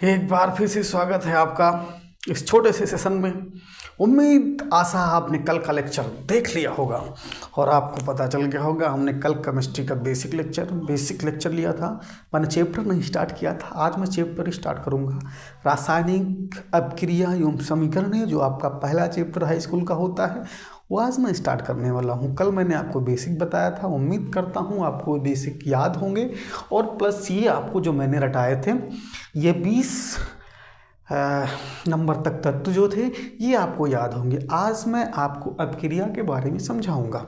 एक बार फिर से स्वागत है आपका इस छोटे से सेशन में। उम्मीद आशा आपने कल का लेक्चर देख लिया होगा और आपको पता चल गया होगा। हमने कल केमिस्ट्री का बेसिक लेक्चर लिया था। मैंने चैप्टर नहीं स्टार्ट किया था, आज मैं चैप्टर स्टार्ट करूंगा। रासायनिक अभिक्रिया एवं समीकरण है, जो आपका पहला चैप्टर हाई स्कूल का होता है, वो आज मैं स्टार्ट करने वाला हूँ। कल मैंने आपको बेसिक बताया था, उम्मीद करता हूँ आपको बेसिक याद होंगे। और प्लस ये आपको जो मैंने रटाए थे, ये 20 नंबर तक तत्व जो थे ये आपको याद होंगे। आज मैं आपको अभिक्रिया के बारे में समझाऊंगा।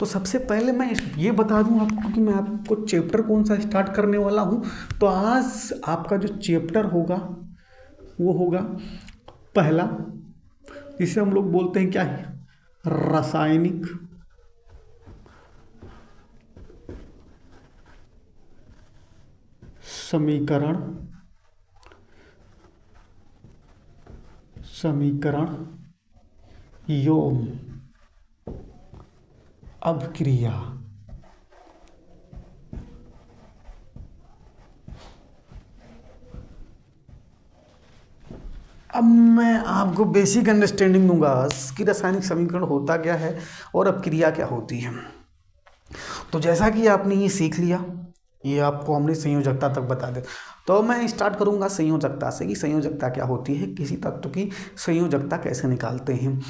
तो सबसे पहले मैं ये बता दूं आपको कि मैं आपको चैप्टर कौन सा स्टार्ट करने वाला हूं। तो आज आपका जो चैप्टर होगा वो होगा पहला, जिसे हम लोग बोलते हैं क्या है, रासायनिक समीकरण एवं अभिक्रिया। अब मैं आपको बेसिक अंडरस्टैंडिंग दूंगा कि रासायनिक समीकरण होता क्या है और अभिक्रिया क्या होती है। तो जैसा कि आपने ये सीख लिया, ये आपको हमने संयोजकता तक बता दे, तो मैं स्टार्ट करूंगा संयोजकता से कि संयोजकता क्या होती है, किसी तत्व की संयोजकता कैसे निकालते हैं।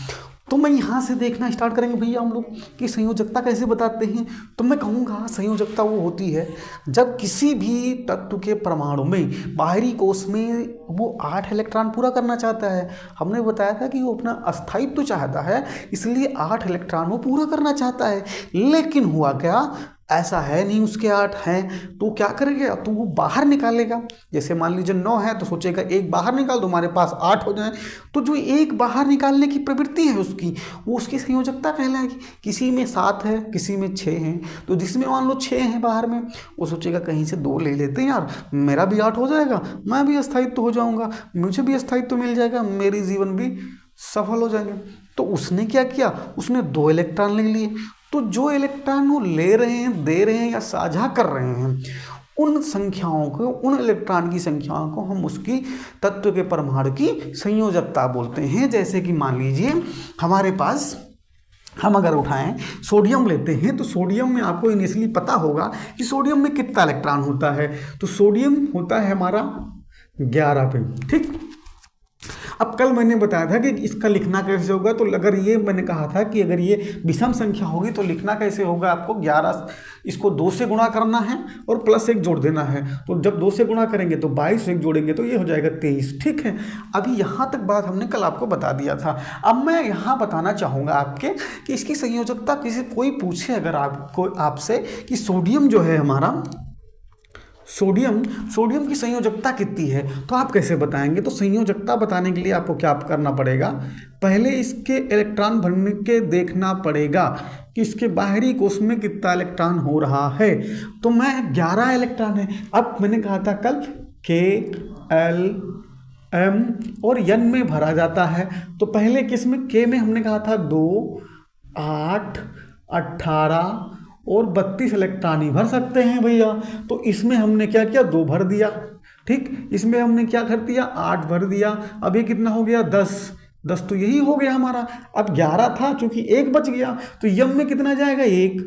तो मैं यहाँ से देखना स्टार्ट करेंगे भैया हम लोग कि संयोजकता कैसे बताते हैं। तो मैं कहूँगा संयोजकता वो होती है जब किसी भी तत्व के परमाणु में बाहरी कोश में वो 8 इलेक्ट्रॉन पूरा करना चाहता है। हमने बताया था कि वो अपना अस्थायित्व चाहता है, इसलिए 8 इलेक्ट्रॉन वो पूरा करना चाहता है। लेकिन हुआ क्या, ऐसा है नहीं उसके 8 हैं, तो क्या करेगा, तो वो बाहर निकालेगा। जैसे मान लीजिए 9 है तो सोचेगा एक बाहर निकाल दो, हमारे पास 8 हो जाए। तो जो एक बाहर निकालने की प्रवृत्ति है उसकी, वो उसकी संयोजकता कहलाएगी। किसी में 7 है, किसी में 6 हैं, तो जिसमें मान लो 6 हैं बाहर में, वो सोचेगा कहीं से 2 ले लेते हैं यार, मेरा भी 8 हो जाएगा, मैं भी अस्थायित्व हो जाऊंगा, मुझे भी अस्थायित्व मिल जाएगा, मेरी जीवन भी सफल हो जाएंगे। तो उसने क्या किया, उसने 2 इलेक्ट्रॉन ले लिए। तो जो इलेक्ट्रॉन वो ले रहे हैं, दे रहे हैं या साझा कर रहे हैं, उन संख्याओं को, उन इलेक्ट्रॉन की संख्याओं को हम उसकी तत्व के परमाणु की संयोजकता बोलते हैं। जैसे कि मान लीजिए हमारे पास, हम अगर उठाएं सोडियम लेते हैं, तो सोडियम में आपको इनिशियली पता होगा कि सोडियम में कितना इलेक्ट्रॉन होता है। तो सोडियम होता है हमारा 11 पे, ठीक। अब कल मैंने बताया था कि इसका लिखना कैसे होगा। तो अगर ये मैंने कहा था कि अगर ये विषम संख्या होगी तो लिखना कैसे होगा, आपको 11, इसको 2 से गुणा करना है और प्लस 1 जोड़ देना है। तो जब 2 से गुणा करेंगे तो 22, 1 जोड़ेंगे तो ये हो जाएगा 23, ठीक है। अभी यहाँ तक बात हमने कल आपको बता दिया था। अब मैं यहाँ बताना चाहूँगा आपके कि इसकी संयोजकता किसी कोई पूछे अगर आपसे कि सोडियम जो है हमारा, सोडियम की संयोजकता कितनी है, तो आप कैसे बताएंगे। तो संयोजकता बताने के लिए आपको क्या करना पड़ेगा, पहले इसके इलेक्ट्रॉन भरने के देखना पड़ेगा कि इसके बाहरी कोश में कितना इलेक्ट्रॉन हो रहा है। तो मैं 11 इलेक्ट्रॉन है। अब मैंने कहा था कल K, L, M और N में भरा जाता है। तो पहले किस में, K में हमने कहा था 2, 8, 18 और 32 इलेक्ट्रॉन ही भर सकते हैं भैया। तो इसमें हमने क्या किया, 2 भर दिया, ठीक। इसमें हमने क्या कर दिया, 8 भर दिया। अब ये कितना हो गया, 10 तो यही हो गया हमारा। अब 11 था, चूंकि 1 बच गया, तो यम में कितना जाएगा, 1।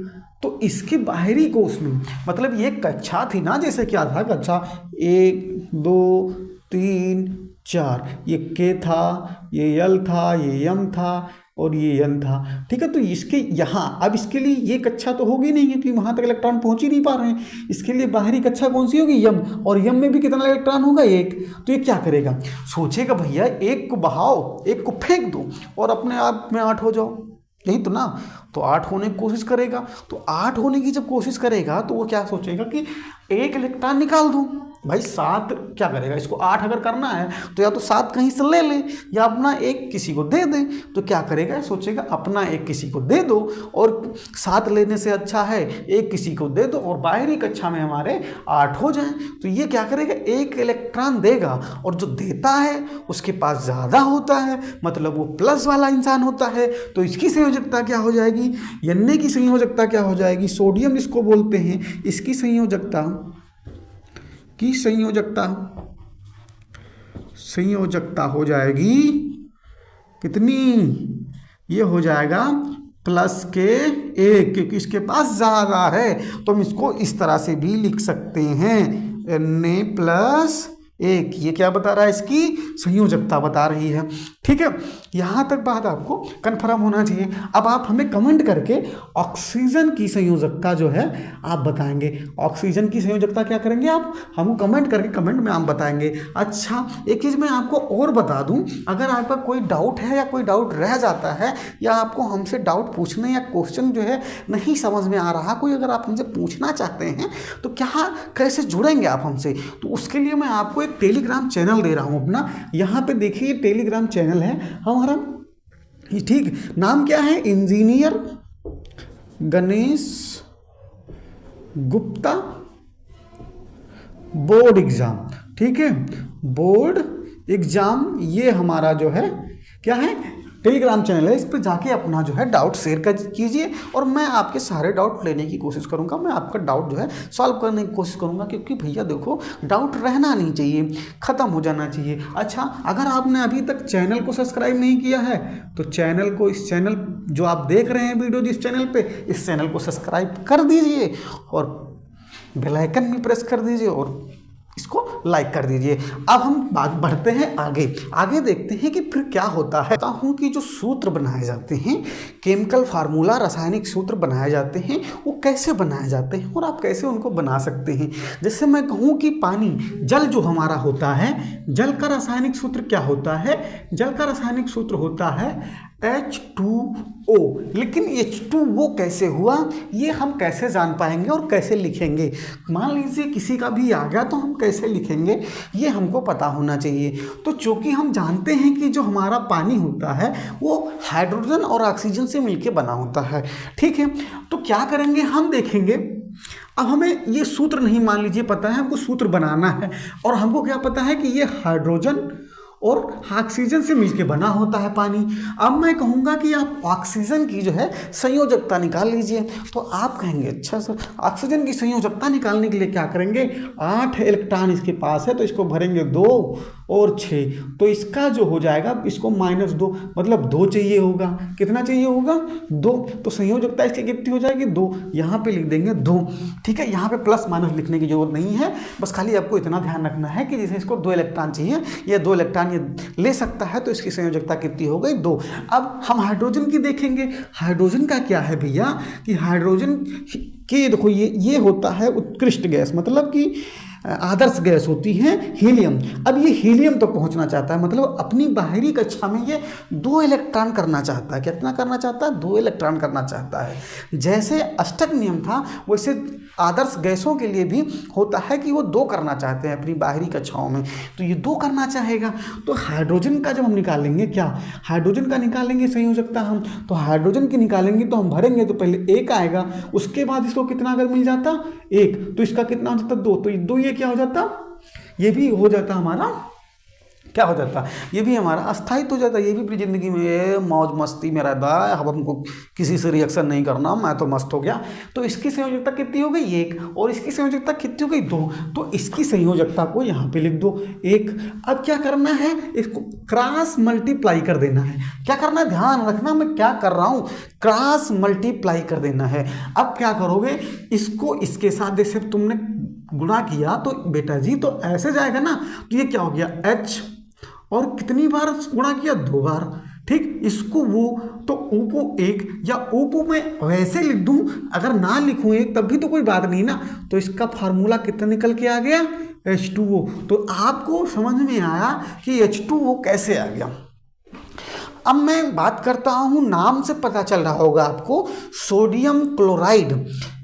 तो इसके बाहरी कोश में, मतलब ये कक्षा थी ना, जैसे क्या था कक्षा 1, 2, 3, 4, ये K था, ये L था, ये M था और ये N था, ठीक है। तो इसके यहाँ, अब इसके लिए ये कक्षा तो होगी नहीं क्योंकि वहाँ तक इलेक्ट्रॉन पहुँच ही नहीं पा रहे हैं। इसके लिए बाहरी कक्षा कौन सी होगी, यम, और यम में भी कितना इलेक्ट्रॉन होगा, 1। तो ये क्या करेगा, सोचेगा भैया 1 को बहाओ, 1 को फेंक दो और अपने आप में 8 हो जाओ, यही तो ना। तो 8 होने की कोशिश करेगा। तो 8 होने की जब कोशिश करेगा तो वो क्या सोचेगा कि 1 इलेक्ट्रॉन निकाल दूं। भाई 7 क्या करेगा, इसको 8 अगर करना है तो या तो 7 कहीं से ले ले या अपना 1 किसी को दे दे। तो क्या करेगा, सोचेगा अपना 1 किसी को दे दो, और 7 लेने से अच्छा है 1 किसी को दे दो और बाहरी कक्षा में हमारे 8 हो जाएं। तो ये क्या करेगा, 1 इलेक्ट्रॉन देगा और जो देता है उसके पास ज़्यादा होता है, मतलब वो प्लस वाला इंसान होता है। तो इसकी संयोजकता क्या हो जाएगी, Na की संयोजकता क्या हो जाएगी, सोडियम जिसको बोलते हैं, इसकी संयोजकता संयोजकता हो जाएगी कितनी, ये हो जाएगा प्लस के एक, क्योंकि इसके पास ज़्यादा है तो हम इसको इस तरह से भी लिख सकते हैं Na प्लस एक। ये क्या बता रहा है, इसकी संयोजकता बता रही है। ठीक है, यहाँ तक बात आपको कन्फर्म होना चाहिए। अब आप हमें कमेंट करके ऑक्सीजन की संयोजकता जो है आप बताएंगे। ऑक्सीजन की संयोजकता क्या करेंगे आप, हमको कमेंट करके कमेंट में आप बताएंगे। अच्छा, एक चीज़ मैं आपको और बता दूं, अगर आपका कोई डाउट है या कोई डाउट रह जाता है या आपको हमसे डाउट पूछने या क्वेश्चन जो है नहीं समझ में आ रहा, कोई अगर आप हमसे पूछना चाहते हैं तो क्या कैसे जुड़ेंगे आप हमसे, तो उसके लिए मैं आपको एक टेलीग्राम चैनल दे रहा हूं अपना। यहाँ पे देखिए टेलीग्राम चैनल है हमारा, ठीक, नाम क्या है, engineer Ganesh Gupta board exam. ठीक है, बोर्ड एग्जाम, ये हमारा जो है क्या है, टेलीग्राम चैनल है। इस पर जाके अपना जो है डाउट शेयर कर कीजिए और मैं आपके सारे डाउट लेने की कोशिश करूंगा। मैं आपका डाउट जो है सॉल्व करने की कोशिश करूंगा, क्योंकि भैया देखो डाउट रहना नहीं चाहिए, ख़त्म हो जाना चाहिए। अच्छा, अगर आपने अभी तक चैनल को सब्सक्राइब नहीं किया है तो चैनल को, इस चैनल जो आप देख रहे हैं वीडियो जिस चैनल पे, इस चैनल को सब्सक्राइब कर दीजिए और बेल आइकन भी प्रेस कर दीजिए और इसको लाइक कर दीजिए। अब हम बात बढ़ते हैं आगे। आगे देखते हैं कि फिर क्या होता है। कहता हूँ कि जो सूत्र बनाए जाते हैं, केमिकल फार्मूला, रासायनिक सूत्र बनाए जाते हैं, वो कैसे बनाए जाते हैं और आप कैसे उनको बना सकते हैं। जैसे मैं कहूँ कि पानी, जल जो हमारा होता है, जल का रासायनिक सूत्र क्या होता है, जल का रासायनिक सूत्र होता है H2O। लेकिन H2O कैसे हुआ, ये हम कैसे जान पाएंगे और कैसे लिखेंगे। मान लीजिए किसी का भी आ गया तो हम कैसे लिखेंगे, ये हमको पता होना चाहिए। तो चूंकि हम जानते हैं कि जो हमारा पानी होता है वो हाइड्रोजन और ऑक्सीजन से मिलकर बना होता है, ठीक है, तो क्या करेंगे हम देखेंगे। अब हमें ये सूत्र नहीं मान लीजिए पता है, हमको सूत्र बनाना है और हमको क्या पता है कि ये हाइड्रोजन और ऑक्सीजन से मिलके बना होता है पानी। अब मैं कहूँगा कि आप ऑक्सीजन की जो है संयोजकता निकाल लीजिए, तो आप कहेंगे अच्छा सर ऑक्सीजन की संयोजकता निकालने के लिए क्या करेंगे, 8 इलेक्ट्रॉन इसके पास है तो इसको भरेंगे 2 और 6, तो इसका जो हो जाएगा, इसको -2 मतलब 2 चाहिए होगा। कितना चाहिए होगा, 2। तो संयोजकता इसकी कितनी हो जाएगी, 2। यहाँ पे लिख देंगे 2। ठीक है, यहाँ पे प्लस माइनस लिखने की जरूरत नहीं है, बस खाली आपको इतना ध्यान रखना है कि जैसे इसको 2 इलेक्ट्रॉन चाहिए, ये 2 इलेक्ट्रॉन ये ले सकता है, तो इसकी संयोजकता कितनी हो गई, 2। अब हम हाइड्रोजन की देखेंगे। हाइड्रोजन का क्या है भैया कि हाइड्रोजन की देखो ये होता है उत्कृष्ट गैस, मतलब कि आदर्श गैस होती है हीलियम। अब ये हीलियम तो पहुंचना चाहता है, मतलब अपनी बाहरी कक्षा में ये 2 इलेक्ट्रॉन करना चाहता है। कितना करना चाहता है, 2 इलेक्ट्रॉन करना चाहता है। जैसे अष्टक नियम था वैसे आदर्श गैसों के लिए भी होता है कि वो 2 करना चाहते हैं अपनी बाहरी कक्षाओं में, तो ये 2 करना चाहेगा। तो हाइड्रोजन का जब हम निकालेंगे, क्या हाइड्रोजन का निकालेंगे संयोजकता हम, तो हाइड्रोजन की निकालेंगे तो हम भरेंगे तो पहले 1 आएगा, उसके बाद इसको कितना अगर मिल जाता 1, तो इसका कितना हो जाता 2, तो 2 ये क्या हो जाता, ये भी हो जाता हमारा, क्या हो जाता, ये भी हमारा अस्थायित्व हो जाता। ये भी अपनी ज़िंदगी में मौज मस्ती में रहता है, अब हमको किसी से रिएक्शन नहीं करना, मैं तो मस्त हो गया। तो इसकी संयोजकता कितनी हो गई, 1, और इसकी संयोजकता कितनी हो गई, 2। तो इसकी संयोजकता को यहाँ पे लिख दो 1। अब क्या करना है, इसको क्रॉस मल्टीप्लाई कर देना है। क्या करना है, ध्यान रखना मैं क्या कर रहा हूँ, क्रॉस मल्टीप्लाई कर देना है। अब क्या करोगे, इसको इसके साथ जैसे तुमने गुणा किया तो बेटा जी तो ऐसे जाएगा ना, तो ये क्या हो गया H, और कितनी बार गुणा किया, 2 बार। ठीक, इसको वो तो O को 1 या O को मैं वैसे लिख दूं, अगर ना लिखूं 1 तब भी तो कोई बात नहीं ना। तो इसका फार्मूला कितना निकल के आ गया, H2O। तो आपको समझ में आया कि H2O कैसे आ गया। अब मैं बात करता हूँ, नाम से पता चल रहा होगा आपको सोडियम क्लोराइड,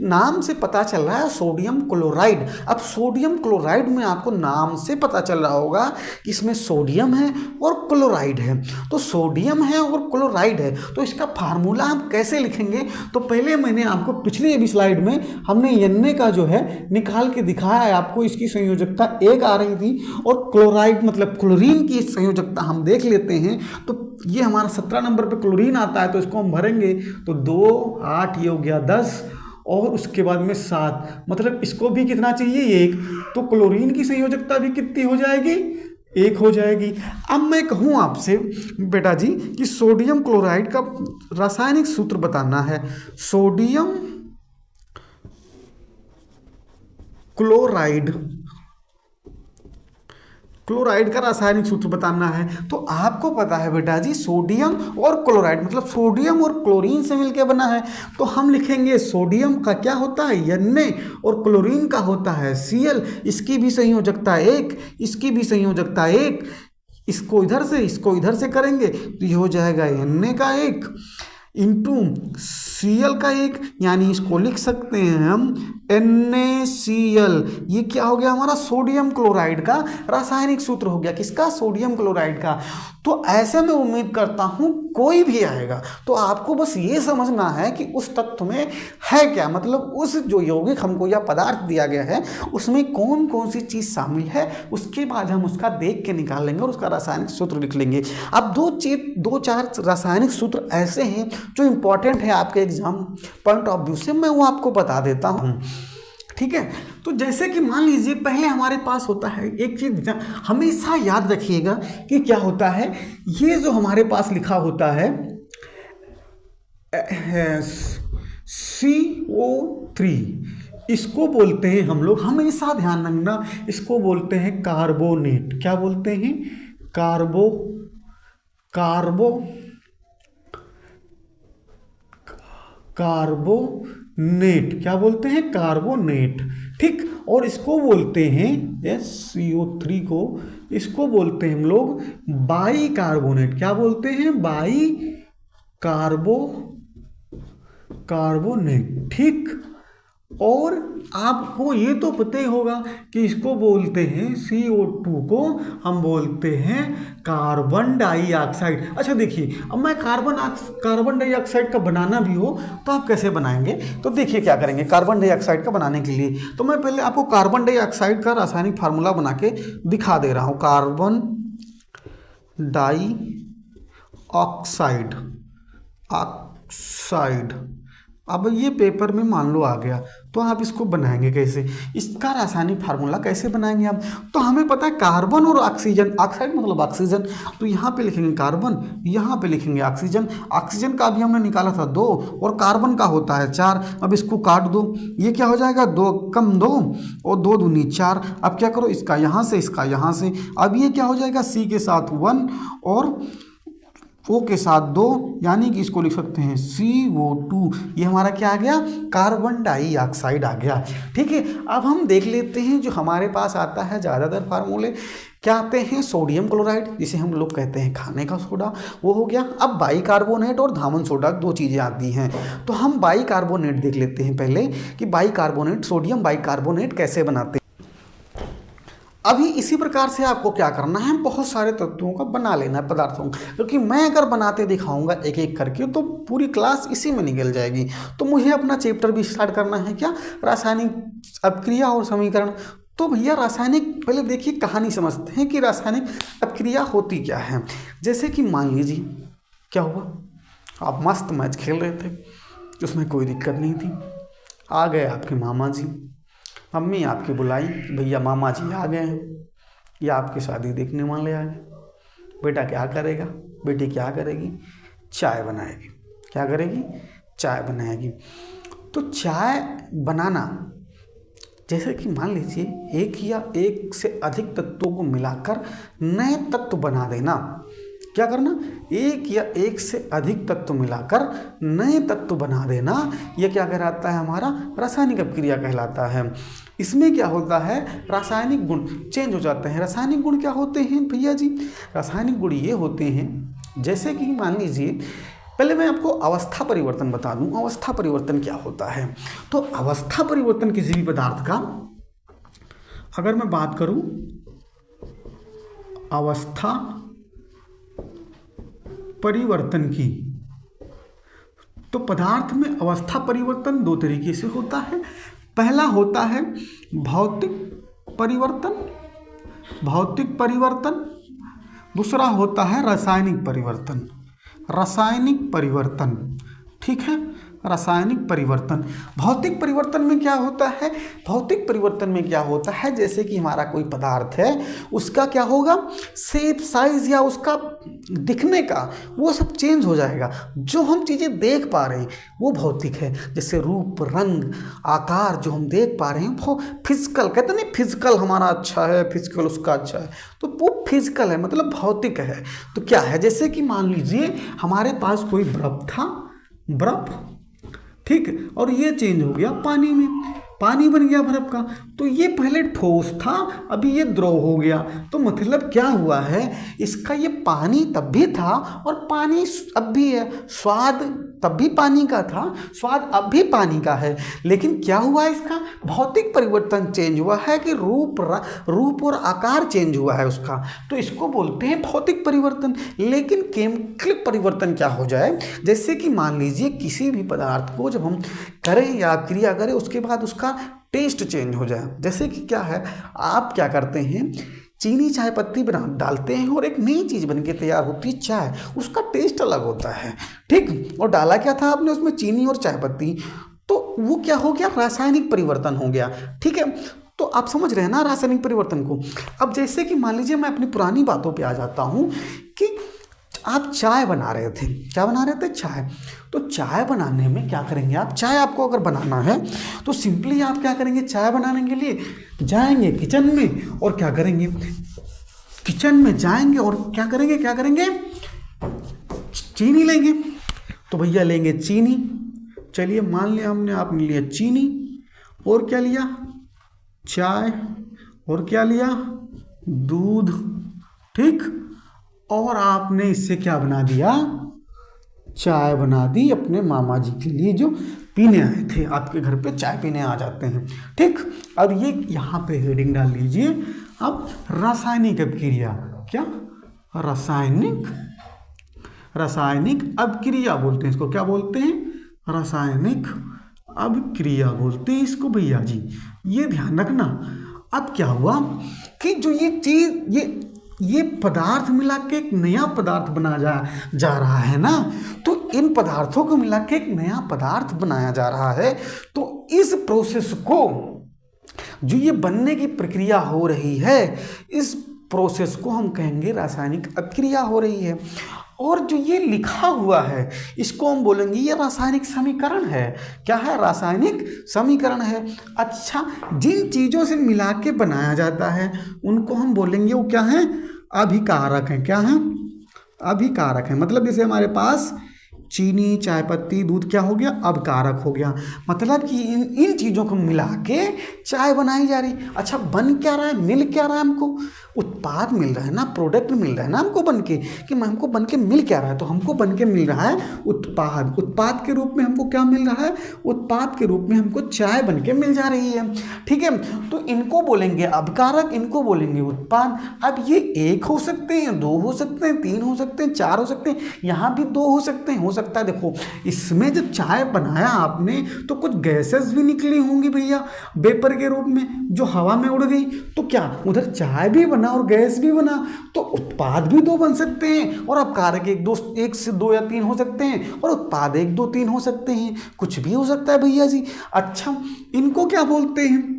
नाम से पता चल रहा है सोडियम क्लोराइड। अब सोडियम क्लोराइड में आपको नाम से पता चल रहा होगा कि इसमें सोडियम है और क्लोराइड है। तो सोडियम है और क्लोराइड है, तो इसका फार्मूला हम कैसे लिखेंगे। तो पहले मैंने आपको पिछली भी स्लाइड में हमने Na का जो है निकाल के दिखाया है आपको, इसकी संयोजकता 1 आ रही थी, और क्लोराइड मतलब क्लोरीन की संयोजकता हम देख लेते हैं। तो ये हमारा 17 नंबर पे क्लोरीन आता है, तो इसको हम भरेंगे तो 2 8 ये हो गया 10, और उसके बाद में 7, मतलब इसको भी कितना चाहिए 1। तो क्लोरीन की संयोजकता भी कितनी हो जाएगी एक हो जाएगी। अब मैं कहूँ आपसे बेटा जी कि सोडियम क्लोराइड का रासायनिक सूत्र बताना है। सोडियम क्लोराइड का रासायनिक सूत्र बताना है। तो आपको पता है बेटा जी सोडियम और क्लोराइड मतलब सोडियम और क्लोरीन से मिलकर बना है। तो हम लिखेंगे सोडियम का क्या होता है Na और क्लोरीन का होता है Cl। इसकी भी संयोजकता 1, इसकी भी संयोजकता 1। इसको इधर से करेंगे तो ये हो जाएगा Na का 1 इंटू Cl का 1, यानी इसको लिख सकते हैं हम NaCl। ये क्या हो गया हमारा सोडियम क्लोराइड का रासायनिक सूत्र हो गया। किसका? सोडियम क्लोराइड का। तो ऐसे में उम्मीद करता हूं कोई भी आएगा तो आपको बस ये समझना है कि उस तत्व में है क्या, मतलब उस जो यौगिक हमको या पदार्थ दिया गया है उसमें कौन कौन सी चीज़ शामिल है। उसके बाद हम उसका देख के निकाल लेंगे और उसका रासायनिक सूत्र लिख लेंगे। अब दो चार रासायनिक सूत्र ऐसे हैं जो इंपॉर्टेंट है आपके एग्जाम पॉइंट ऑफ व्यू से, मैं वो आपको बता देता हूँ। ठीक है, तो जैसे कि मान लीजिए पहले हमारे पास होता है एक चीज हमेशा याद रखिएगा कि क्या होता है, ये जो हमारे पास लिखा होता है CO3, इसको बोलते हैं हम लोग, हमेशा ध्यान रखना, इसको बोलते हैं कार्बोनेट। क्या बोलते हैं? कार्बोनेट। क्या बोलते हैं? कार्बोनेट। ठीक, और इसको बोलते हैं CO3 को, इसको बोलते हैं हम लोग बाई कार्बोनेट। क्या बोलते हैं? By carbonate. ठीक, और आपको ये तो पता ही होगा कि इसको बोलते हैं CO2 को हम बोलते हैं कार्बन डाइऑक्साइड। अच्छा देखिए, अब मैं कार्बन डाइऑक्साइड का बनाना भी हो तो आप कैसे बनाएंगे, तो देखिए क्या करेंगे। कार्बन डाइऑक्साइड का बनाने के लिए तो मैं पहले आपको कार्बन डाइऑक्साइड का रासायनिक फार्मूला बना के दिखा दे रहा हूँ। कार्बन डाइऑक्साइड अब ये पेपर में मान लो आ गया, तो आप इसको बनाएंगे कैसे, इसका रासायनिक फार्मूला कैसे बनाएंगे आप। तो हमें पता है कार्बन और ऑक्सीजन, ऑक्साइड मतलब ऑक्सीजन, तो यहाँ पे लिखेंगे कार्बन, यहाँ पे लिखेंगे ऑक्सीजन। ऑक्सीजन का भी हमने निकाला था 2 और कार्बन का होता है 4। अब इसको काट दो, ये क्या हो जाएगा 2 कम 2 और 2 दूनी 4। अब क्या करो, इसका यहाँ से, इसका यहाँ से। अब ये क्या हो जाएगा, C के साथ 1 और O के साथ 2, यानी कि इसको लिख सकते हैं CO2। ये हमारा क्या आ गया, कार्बन डाइऑक्साइड आ गया। ठीक है, अब हम देख लेते हैं जो हमारे पास आता है ज़्यादातर फार्मूले क्या आते हैं। सोडियम क्लोराइड, जिसे हम लोग कहते हैं खाने का सोडा, वो हो गया। अब बाइकार्बोनेट और धामन सोडा 2 चीज़ें आती हैं। तो हम बाइकार्बोनेट देख लेते हैं पहले कि बाइकार्बोनेट, सोडियम बाइकार्बोनेट कैसे बनाते हैं। अभी इसी प्रकार से आपको क्या करना है, बहुत सारे तत्वों का बना लेना है, पदार्थों का, क्योंकि मैं अगर बनाते दिखाऊंगा एक एक करके तो पूरी क्लास इसी में निकल जाएगी। तो मुझे अपना चैप्टर भी स्टार्ट करना है, क्या, रासायनिक अपक्रिया और समीकरण। तो भैया रासायनिक, पहले देखिए कहानी समझते हैं कि रासायनिक अपक्रिया होती क्या है। जैसे कि मान लीजिए क्या हुआ, आप मस्त मैच खेल रहे थे, उसमें कोई दिक्कत नहीं थी। आ गए आपके मामा जी, मम्मी आपकी बुलाई, भैया मामा जी आ गए हैं, या आपकी शादी देखने वाले आ गए। बेटा क्या करेगा, बेटी क्या करेगी, चाय बनाएगी। क्या करेगी, चाय बनाएगी। तो चाय बनाना, जैसे कि मान लीजिए एक या एक से अधिक तत्वों को मिलाकर नए तत्व बना देना। क्या करना, एक या एक से अधिक तत्व मिलाकर नए तत्व बना देना, यह क्या कहलाता है, हमारा रासायनिक अपक्रिया कहलाता है। इसमें क्या होता है, रासायनिक गुण चेंज हो जाते हैं। रासायनिक गुण क्या होते हैं भैया जी, रासायनिक गुण ये होते हैं, जैसे कि मान लीजिए, पहले मैं आपको अवस्था परिवर्तन बता दूं। अवस्था परिवर्तन क्या होता है, तो अवस्था परिवर्तन किसी भी पदार्थ का, अगर मैं बात करूं अवस्था परिवर्तन की, तो पदार्थ में अवस्था परिवर्तन 2 तरीके से होता है। पहला होता है भौतिक परिवर्तन, दूसरा होता है रासायनिक परिवर्तन। ठीक है, रासायनिक परिवर्तन। भौतिक परिवर्तन में क्या होता है? भौतिक परिवर्तन में क्या होता है, जैसे कि हमारा कोई पदार्थ है, उसका क्या होगा, शेप, साइज या उसका दिखने का वो सब चेंज हो जाएगा। जो हम चीज़ें देख पा रहे हैं वो भौतिक है, जैसे रूप, रंग, आकार जो हम देख पा रहे हैं वो फिजिकल, कहते नहीं फिजिकल हमारा अच्छा है, फिजिकल उसका अच्छा है, तो वो फिजिकल है, मतलब भौतिक है। तो क्या है, जैसे कि मान लीजिए हमारे पास कोई बर्फ था, बर्फ, ठीक, और ये चेंज हो गया पानी में, पानी बन गया बर्फ का। तो ये पहले ठोस था, अभी ये द्रव हो गया। तो मतलब क्या हुआ है, इसका ये पानी तब भी था और पानी अब भी है, स्वाद तब भी पानी का था, स्वाद अब भी पानी का है। लेकिन क्या हुआ, इसका भौतिक परिवर्तन चेंज हुआ है कि रूप और आकार चेंज हुआ है उसका, तो इसको बोलते हैं भौतिक परिवर्तन। लेकिन केमिकल परिवर्तन क्या हो जाए, जैसे कि मान लीजिए किसी भी पदार्थ को जब हम करें या क्रिया करें उसके बाद उसका टेस्ट चेंज हो जाए। जैसे कि क्या है, आप क्या करते हैं, चीनी चाय पत्ती बना डालते हैं और एक नई चीज़ बन के तैयार होती है चाय, उसका टेस्ट अलग होता है, ठीक। और डाला क्या था आपने उसमें, चीनी और चाय पत्ती, तो वो क्या हो गया, रासायनिक परिवर्तन हो गया, ठीक है। तो आप समझ रहे हैं ना रासायनिक परिवर्तन को। अब जैसे कि मान लीजिए मैं अपनी पुरानी बातों पे आ जाता हूँ कि आप चाय बना रहे थे, क्या बना रहे थे, चाय। तो चाय बनाने में क्या करेंगे आप, चाय आपको अगर बनाना है तो सिंपली आप क्या करेंगे, चाय बनाने के लिए जाएंगे किचन में और क्या करेंगे, किचन में जाएंगे और क्या करेंगे, चीनी लेंगे। तो भैया लेंगे चीनी, चलिए मान लिया हमने, आपने लिया चीनी, और क्या लिया, चाय, और क्या लिया, दूध, ठीक। और आपने इससे क्या बना दिया, चाय बना दी अपने मामा जी के लिए जो पीने आए थे, आपके घर पे चाय पीने आ जाते हैं, ठीक। अब ये यहाँ पे हेडिंग डाल लीजिए। अब रासायनिक अभिक्रिया, क्या, रासायनिक अभिक्रिया बोलते हैं इसको, क्या बोलते हैं, रासायनिक अभिक्रिया बोलते हैं इसको भैया जी, ये ध्यान रखना। अब क्या हुआ कि जो ये चीज ये पदार्थ मिला के एक नया पदार्थ बनाया जा रहा है ना, तो इन पदार्थों को मिला के एक नया पदार्थ बनाया जा रहा है। तो इस प्रोसेस को, जो ये बनने की प्रक्रिया हो रही है, इस प्रोसेस को हम कहेंगे रासायनिक अभिक्रिया हो रही है। और जो ये लिखा हुआ है इसको हम बोलेंगे ये रासायनिक समीकरण है। क्या है, रासायनिक समीकरण है। अच्छा, जिन चीज़ों से मिला के बनाया जाता है उनको हम बोलेंगे वो क्या है, अभिकारक हैं। क्या है, अभिकारक है। मतलब जैसे हमारे पास चीनी, चाय पत्ती, दूध क्या हो गया, अभिकारक हो गया। मतलब कि इन चीज़ों को मिला के चाय बनाई जा रही। अच्छा, बन क्या रहा है, मिल क्या रहा है, हमको उत्पाद मिल रहा है ना, प्रोडक्ट मिल रहा है ना हमको बन के, कि हमको बन के मिल क्या रहा है, तो हमको बन के मिल रहा है उत्पाद। उत्पाद के रूप में हमको क्या मिल रहा है, उत्पाद के रूप में हमको चाय बन के मिल जा रही है, ठीक है। तो इनको बोलेंगे अभिकारक, इनको बोलेंगे उत्पाद। अब ये एक हो सकते हैं, दो हो सकते हैं, तीन हो सकते हैं, चार हो सकते हैं, यहाँ भी दो हो सकते हैं। हो सकता है देखो, इसमें जब चाय बनाया आपने तो कुछ गैसेस भी निकली होंगी भैया वेपर के रूप में, जो हवा में उड़ गई, तो क्या उधर चाय भी बना और गैस भी बना, तो उत्पाद भी दो बन सकते हैं और अभिकारक एक से दो या तीन हो सकते हैं और उत्पाद एक, दो, तीन हो सकते हैं, कुछ भी हो सकता है भैया जी। अच्छा, इनको क्या बोलते हैं,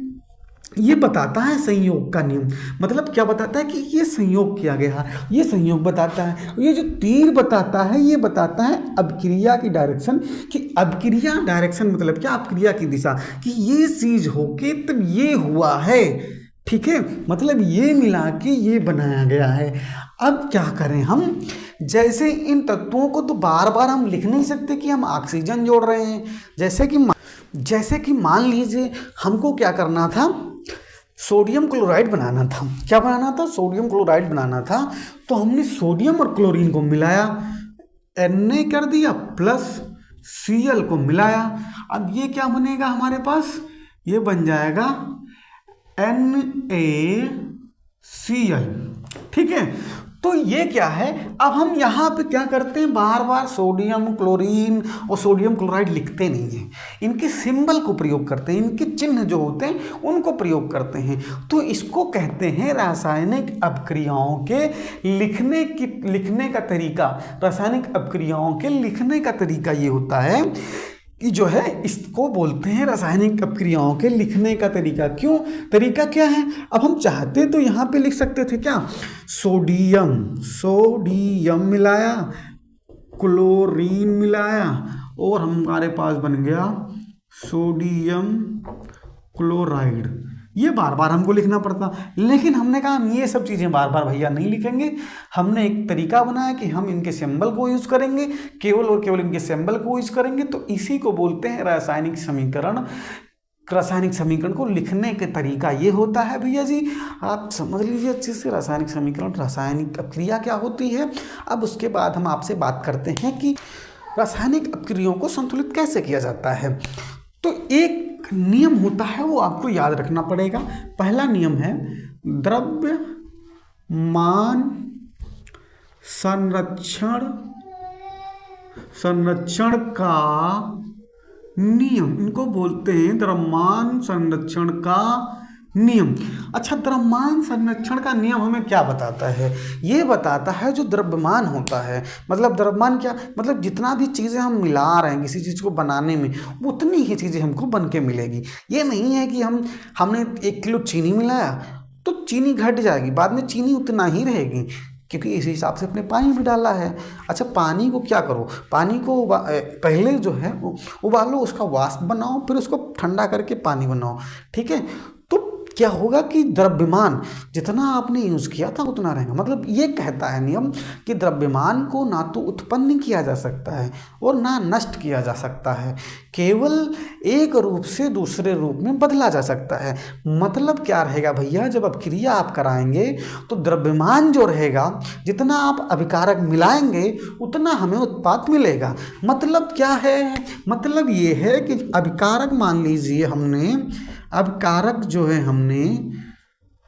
ये बताता है संयोग का नियम। मतलब क्या बताता है कि ये संयोग किया गया, ये संयोग बताता है। ये जो तीर बताता है ये बताता है अभिक्रिया की डायरेक्शन, कि अभिक्रिया डायरेक्शन मतलब क्या, अभिक्रिया की दिशा, कि ये चीज होके तब ये हुआ है, ठीक है। मतलब ये मिला के ये बनाया गया है। अब क्या करें हम, जैसे इन तत्वों को तो बार बार हम लिख नहीं सकते कि हम ऑक्सीजन जोड़ रहे हैं। जैसे कि मान लीजिए हमको क्या करना था, सोडियम क्लोराइड बनाना था। क्या बनाना था, सोडियम क्लोराइड बनाना था। तो हमने सोडियम और क्लोरीन को मिलाया, Na कर दिया प्लस Cl को मिलाया। अब ये क्या बनेगा हमारे पास, ये बन जाएगा NaCl, ठीक है। तो ये क्या है, अब हम यहाँ पे क्या करते हैं, बार बार सोडियम क्लोरीन और सोडियम क्लोराइड लिखते नहीं हैं, इनके सिंबल को प्रयोग करते हैं, इनके चिन्ह जो होते हैं उनको प्रयोग करते हैं। तो इसको कहते हैं रासायनिक अभिक्रियाओं के लिखने का तरीका। रासायनिक अभिक्रियाओं के लिखने का तरीका ये होता है कि जो है इसको बोलते हैं रासायनिक अपक्रियाओं के लिखने का तरीका। क्यों, तरीका क्या है? अब हम चाहते तो यहाँ पे लिख सकते थे क्या, सोडियम मिलाया, क्लोरीन मिलाया और हमारे पास बन गया सोडियम क्लोराइड। ये बार बार हमको लिखना पड़ता, लेकिन हमने कहा हम ये सब चीज़ें बार बार भैया नहीं लिखेंगे। हमने एक तरीका बनाया कि हम इनके सिंबल को यूज़ करेंगे, केवल और केवल इनके सिंबल को यूज़ करेंगे। तो इसी को बोलते हैं रासायनिक समीकरण। रासायनिक समीकरण को लिखने का तरीका ये होता है भैया जी, आप समझ लीजिए अच्छे से। रासायनिक समीकरण, रासायनिक अपक्रिया क्या होती है। अब उसके बाद हम आपसे बात करते हैं कि रासायनिक अपक्रियाओं को संतुलित कैसे किया जाता है। तो एक नियम होता है, वो आपको याद रखना पड़ेगा। पहला नियम है द्रव्यमान संरक्षण का नियम। इनको बोलते हैं द्रव्यमान संरक्षण का नियम। अच्छा, द्रव्यमान संरक्षण का नियम हमें क्या बताता है? ये बताता है जो द्रव्यमान होता है, मतलब द्रव्यमान क्या, मतलब जितना भी चीज़ें हम मिला रहे हैं किसी चीज़ को बनाने में, उतनी ही चीज़ें हमको बन के मिलेगी। ये नहीं है कि हमने 1 किलो चीनी मिलाया तो चीनी घट जाएगी, बाद में चीनी उतना ही रहेगी, क्योंकि इस हिसाब से अपने पानी भी डाला है। अच्छा, पानी को क्या करो, पानी को पहले जो है उबालो, उसका वाष्प बनाओ, फिर उसको ठंडा करके पानी बनाओ, ठीक है। तो क्या होगा कि द्रव्यमान जितना आपने यूज़ किया था उतना रहेगा। मतलब ये कहता है नियम कि द्रव्यमान को ना तो उत्पन्न किया जा सकता है और ना नष्ट किया जा सकता है, केवल एक रूप से दूसरे रूप में बदला जा सकता है। मतलब क्या रहेगा भैया, जब अपक्रिया आप कराएंगे तो द्रव्यमान जो रहेगा, जितना आप अभिकारक मिलाएंगे उतना हमें उत्पाद मिलेगा। मतलब क्या है, मतलब ये है कि अभिकारक, मान लीजिए हमने अभिकारक जो है हमने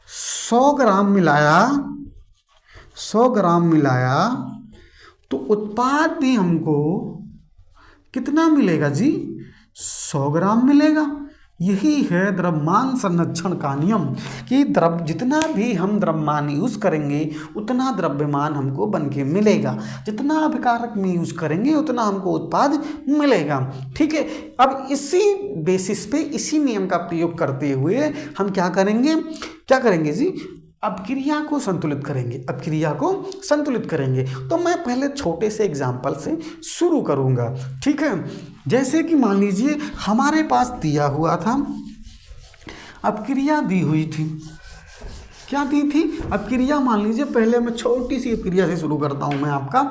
100 ग्राम मिलाया तो उत्पाद भी हमको कितना मिलेगा जी, 100 ग्राम मिलेगा। यही है द्रव्यमान संरक्षण का नियम कि जितना भी हम द्रव्यमान यूज़ करेंगे उतना द्रव्यमान हमको बन के मिलेगा, जितना अभिकारक में यूज़ करेंगे उतना हमको उत्पाद मिलेगा, ठीक है। अब इसी बेसिस पे, इसी नियम का प्रयोग करते हुए हम क्या करेंगे जी, अपक्रिया को संतुलित करेंगे। तो मैं पहले छोटे से एग्जाम्पल से शुरू करूंगा, ठीक है। जैसे कि मान लीजिए हमारे पास दिया हुआ था, अपक्रिया दी हुई थी, क्या दी थी, अपक्रिया। मान लीजिए पहले मैं छोटी सी अपक्रिया से शुरू करता हूं मैं आपका,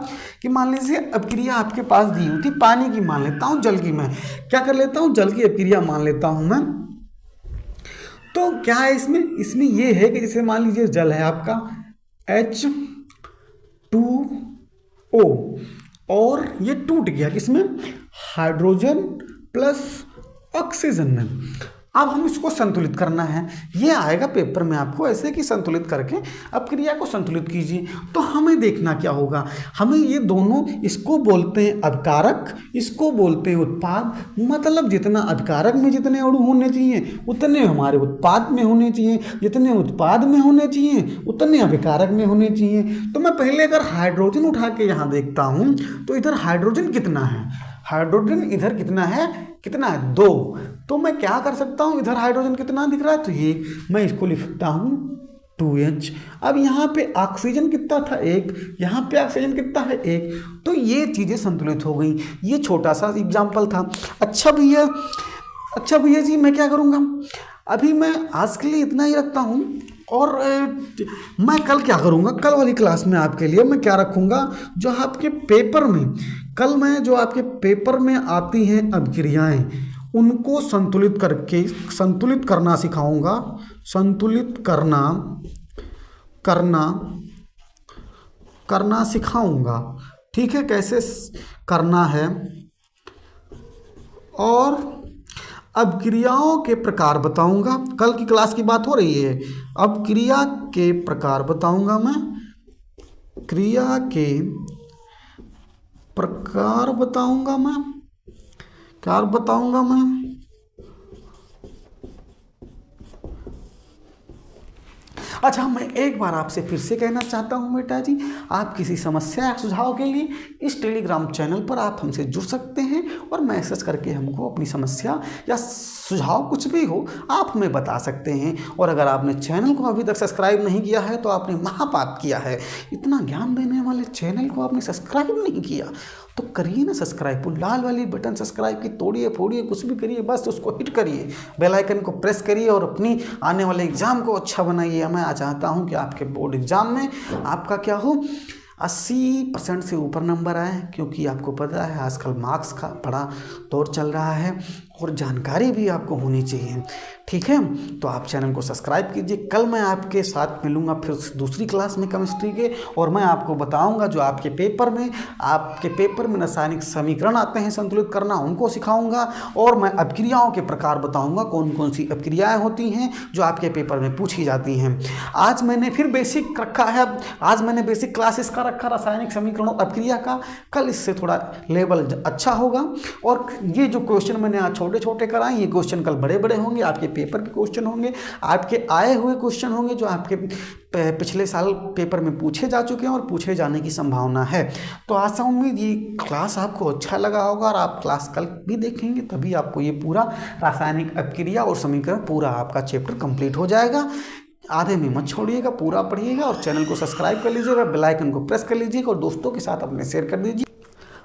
कि मान लीजिए अपक्रिया आपके पास दी हुई थी, पानी की मान लेता हूं, जल की मैं क्या कर लेता हूं, जल की अपक्रिया मान लेता हूं मैं। तो क्या है इसमें ये है कि जैसे मान लीजिए जल है आपका H2O और ये टूट गया किसमें, हाइड्रोजन प्लस ऑक्सीजन में। अब हम इसको संतुलित करना है, ये आएगा पेपर में आपको ऐसे कि संतुलित करके अपक्रिया को संतुलित कीजिए। तो हमें देखना क्या होगा, हमें ये दोनों, इसको बोलते हैं अभिकारक, इसको बोलते हैं उत्पाद। मतलब जितना अभिकारक में जितने अणु होने चाहिए उतने हमारे उत्पाद में होने चाहिए, जितने उत्पाद में होने चाहिए उतने अभिकारक में होने चाहिए। तो मैं पहले अगर हाइड्रोजन उठा के यहाँ देखता हूँ तो इधर हाइड्रोजन कितना है, हाइड्रोजन इधर कितना है 2। तो मैं क्या कर सकता हूँ, इधर हाइड्रोजन कितना दिख रहा है तो ये मैं इसको लिख सकता हूँ 2H। अब यहाँ पे ऑक्सीजन कितना था 1, यहाँ पे ऑक्सीजन कितना है 1। तो ये चीज़ें संतुलित हो गई। ये छोटा सा एग्जाम्पल था। अच्छा भैया जी, मैं क्या करूँगा, अभी मैं आज के लिए इतना ही रखता हूँ और मैं कल क्या करूँगा, कल वाली क्लास में आपके लिए मैं क्या रखूँगा, जो आपके पेपर में कल मैं जो आपके पेपर में आती हैं अपक्रियाएं उनको संतुलित करना सिखाऊंगा। संतुलित करना सिखाऊंगा, ठीक है, कैसे करना है। और अपक्रियाओं के प्रकार बताऊंगा। कल की क्लास की बात हो रही है, अपक्रिया के प्रकार बताऊंगा मैं, क्रिया के प्रकार बताऊंगा मैं, क्या बताऊंगा मैं, अच्छा, मैं एक बार आपसे फिर से कहना चाहता हूँ बेटा जी, आप किसी समस्या या सुझाव के लिए इस टेलीग्राम चैनल पर आप हमसे जुड़ सकते हैं और मैसेज करके हमको अपनी समस्या या सुझाव कुछ भी हो आप हमें बता सकते हैं। और अगर आपने चैनल को अभी तक सब्सक्राइब नहीं किया है तो आपने महापाप किया है। इतना ज्ञान देने वाले चैनल को आपने सब्सक्राइब नहीं किया तो करिए ना सब्सक्राइब। वो लाल वाली बटन सब्सक्राइब की तोड़िए फोड़िए कुछ भी करिए, बस उसको हिट करिए, बेल आइकन को प्रेस करिए और अपनी आने वाले एग्ज़ाम को अच्छा बनाइए। मैं चाहता हूँ कि आपके बोर्ड एग्ज़ाम में आपका क्या हो, 80% से ऊपर नंबर आए, क्योंकि आपको पता है आजकल मार्क्स का बड़ा दौर चल रहा है और जानकारी भी आपको होनी चाहिए। ठीक है, तो आप चैनल को सब्सक्राइब कीजिए। कल मैं आपके साथ मिलूँगा फिर दूसरी क्लास में केमिस्ट्री के, और मैं आपको बताऊंगा जो आपके पेपर में रासायनिक समीकरण आते हैं संतुलित करना, उनको सिखाऊंगा। और मैं अपक्रियाओं के प्रकार बताऊंगा, कौन कौन सी अपक्रियाएँ होती हैं जो आपके पेपर में पूछी जाती हैं। आज मैंने फिर बेसिक रखा है, आज मैंने बेसिक क्लासेस का रखा रासायनिक समीकरण और अपक्रिया का। कल इससे थोड़ा लेवल अच्छा होगा और ये जो क्वेश्चन मैंने आज छोटे छोटे कराए, ये क्वेश्चन कल बड़े बड़े होंगे, आपके पेपर के क्वेश्चन होंगे, आपके आए हुए क्वेश्चन होंगे जो आपके पिछले साल पेपर में पूछे जा चुके हैं और पूछे जाने की संभावना है। तो आशा उम्मीद ये क्लास आपको अच्छा लगा होगा और आप क्लास कल भी देखेंगे, तभी आपको ये पूरा रासायनिक अपक्रिया और समीकरण पूरा आपका चैप्टर कंप्लीट हो जाएगा। आधे में मत छोड़िएगा, पूरा पढ़िएगा और चैनल को सब्सक्राइब कर लीजिएगा, बेल आइकन को प्रेस कर लीजिएगा और दोस्तों के साथ अपने शेयर कर दीजिए।